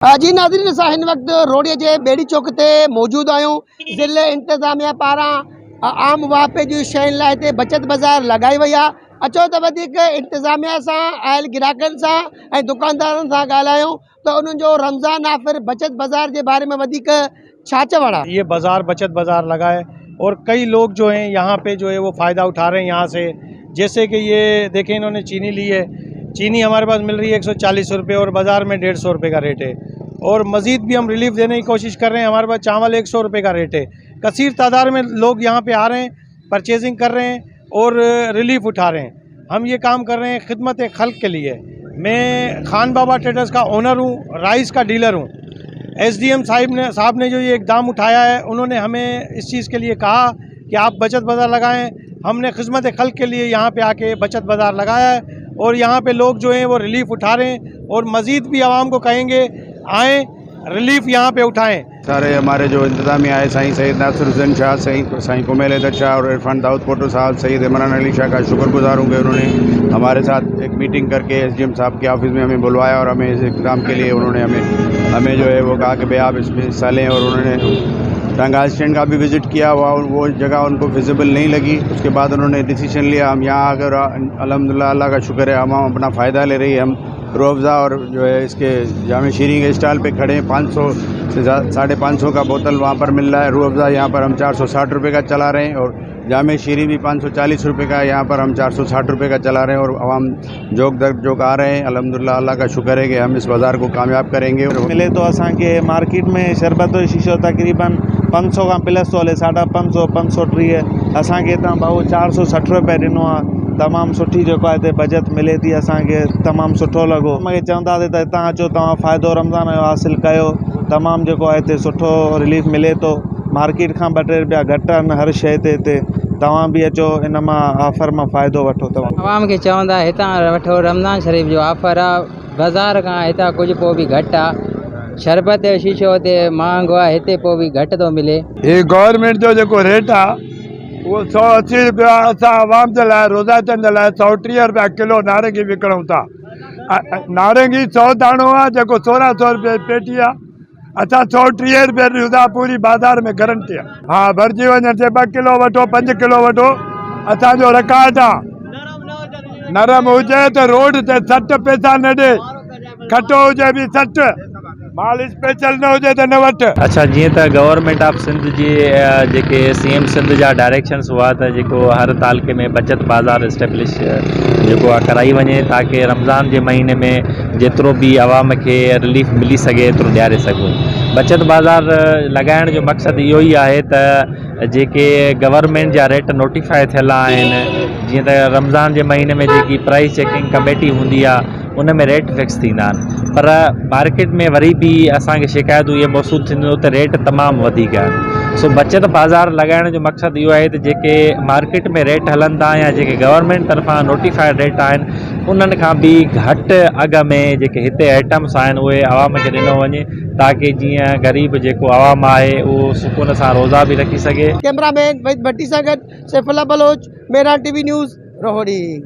जी नाज़रीन, असां हिन वक़्तु रोडीअ जे ॿेड़ी चौक ते मौजूदु आहियूं। ज़िले इंतिज़ामिया पारां आम वापे जी शयुनि लाइ हिते बचत बाज़ार लॻाई वई आहे। अचो त वधीक इंतिज़ामिया सां आयल ग्राहकनि सां ऐं दुकानदारनि सां ॻाल्हायूं त उन्हनि जो रमज़ान आख़िर बचत बाज़ार के बारे में वधीक छा चवण आहे। ये बाज़ार बचत बाज़ार लगा है और कई लोग जो हैं यहाँ पे जो है वो फ़ायदा उठा रहे हैं यहाँ से। जैसे कि ये देखें, इन्होंने चीनी ली है। चीनी हमारे पास मिल रही है 140 रुपये और बाज़ार में 150 रुपये का रेट है। और मज़ीद भी हम रिलीफ देने की कोशिश कर रहे हैं। हमारे पास चावल 100 रुपये का रेट है। कसीर तादाद में लोग यहाँ पे आ रहे हैं, परचेजिंग कर रहे हैं और रिलीफ उठा रहे हैं। हम ये काम कर रहे हैं खिदमत खल्क के लिए। मैं खान बाबा ट्रेडर्स का ओनर हूँ, राइस का डीलर हूँ। SDM साहब ने जो ये इक़दाम उठाया है, उन्होंने हमें इस चीज़ के लिए कहा कि आप बचत बाज़ार लगाएं। हमने खिदमत खल्क के लिए यहाँ पे आके बचत बाज़ार लगाया है और यहाँ पे लोग जो हैं वो रिलीफ उठा रहे हैं और मज़ीद भी आवाम को कहेंगे आएँ, रिलीफ यहाँ पे उठाएं। सारे हमारे जो इंतज़ामिया है, साईं सैयद नासिर हुसैन शाह, साईं कुमैल हैदर शाह और इरफान दाऊद पोटो साहब, सैयद इमरान अली शाह का शुक्रगुजार हूँ कि उन्होंने हमारे साथ एक मीटिंग करके SDM साहब के ऑफिस में हमें बुलवाया और हमें इस इक़दाम के लिए उन्होंने हमें जो है वो कहा कि भाई आप इसमें हिस्सा लें। और उन्होंने टंगाल स्टैंड का भी विज़िट किया हुआ, वो जगह उनको विजिबल नहीं लगी। उसके बाद उन्होंने डिसीजन लिया। हम यहाँ आकर अल्हम्दुलिल्लाह, अल्लाह का शुक्र है, हम अपना फ़ायदा ले रही है। हम रूअफ़ज़ा और जो है इसके जामे शीरी के स्टॉल पे खड़े हैं। 500 से 550 का बोतल वहाँ पर मिल रहा है। रूअफ़ज़ा यहाँ पर हम 460 रुपये का चला रहे हैं और जामे शीरी भी 540 रुपये का, यहाँ पर हम 460 रुपये का चला रहे हैं। और आवाम जोक दर जोक आ रहे हैं। अल्हम्दुलिल्लाह, अल्लाह का शुक्र है कि हम इस बाज़ार को कामयाब करेंगे। मिले तो असांखे मार्केट में शरबत जो शीशो तकरीबन 500 का प्लस तो हले 550 530। असांखे हितां भाऊ 460 रुपये ॾिनो आहे। तमामु सुठी जेको आहे हिते बचत मिले थी, असांखे तमामु सुठो लॻो। मूंखे चवंदासीं त हितां अचो, तव्हां फ़ाइदो रमज़ान जो हासिलु कयो। तमामु जेको आहे हिते सुठो रिलीफ मिले थो। मार्केट खां 2-3 रुपया घटि आहिनि हर शइ ते हिते। तव्हां बि अचो, इन मां ऑफर मां फ़ाइदो वठो। तव्हां आवाम खे चवंदा हितां वठो, रमज़ान शरीफ़ जो ऑफर आहे। बाज़ार खां हितां कुझु पोइ बि घटि आहे। शरबत जो शीशो हिते महांगो आहे, हिते पोइ बि घटि थो मिले। ये गवर्नमेंट जो जेको रेट आहे वो 180 रुपया असां आवाम जे लाइ, रोज़ातनि जे लाइ 130 रुपया किलो नारंगी विकिणूं था। नारंगी 100 दाणो आहे जेको 1600 रुपये पेटी आहे। असां 130 रुपये ॾियूं पूरी बाज़ार में गारंटी आहे। हाँ, भरिजी वञे, 2 किलो वठो, 5 किलो वठो। असांजो रिकॉर्ड आहे, नरम हुजे त रोड ते 60 पैसा न ॾे, खटो हुजे बि 60। माल स्पेशल न हुजे त न वठ। अच्छा, जीअं त गवर्नमेंट ऑफ सिंध जी जेके CM सिंध जा डायरेक्शन्स हुआ त जेको हर तालुके में बचत बाज़ार इस्टेब्लिश जेको आहे कराई वञे, ताकि रमज़ान जे महीने में जेतिरो बि आवाम खे रिलीफ मिली सघे एतिरो ॾियारे सघूं। बचत बाज़ार लॻाइण जो मक़सदु इहो ई आहे त जेके गवर्नमेंट जा रेट नोटिफाई थियल आहिनि, जीअं त रमज़ान जे महीने में जेकी प्राइस चेकिंग कमेटी हूंदी आहे उन में रेट फिक्स थींदा आहिनि, पर मार्केट में वरी बि असांखे शिकायतूं इहे महसूसु थींदियूं त रेट तमामु वधीक आहिनि। सो बचत बाज़ार लॻाइण जो मक़सदु इहो आहे त जेके मार्केट में रेट हलनि था या जेके गवर्नमेंट तरफ़ां नोटिफाइड रेट आहिनि उन्हनि खां बि घटि अघ में जेके हिते आइटम्स आहिनि उहे आवाम खे ॾिनो वञे, ताकि जीअं ग़रीब जेको आवाम आहे उहो सुकून सां रोज़ा बि रखी सघे। कैमरामैन वहीद भट्टी सां गॾु सैफुल्लाह बलोच, मेहरान TV न्यूज़, रोहड़ी।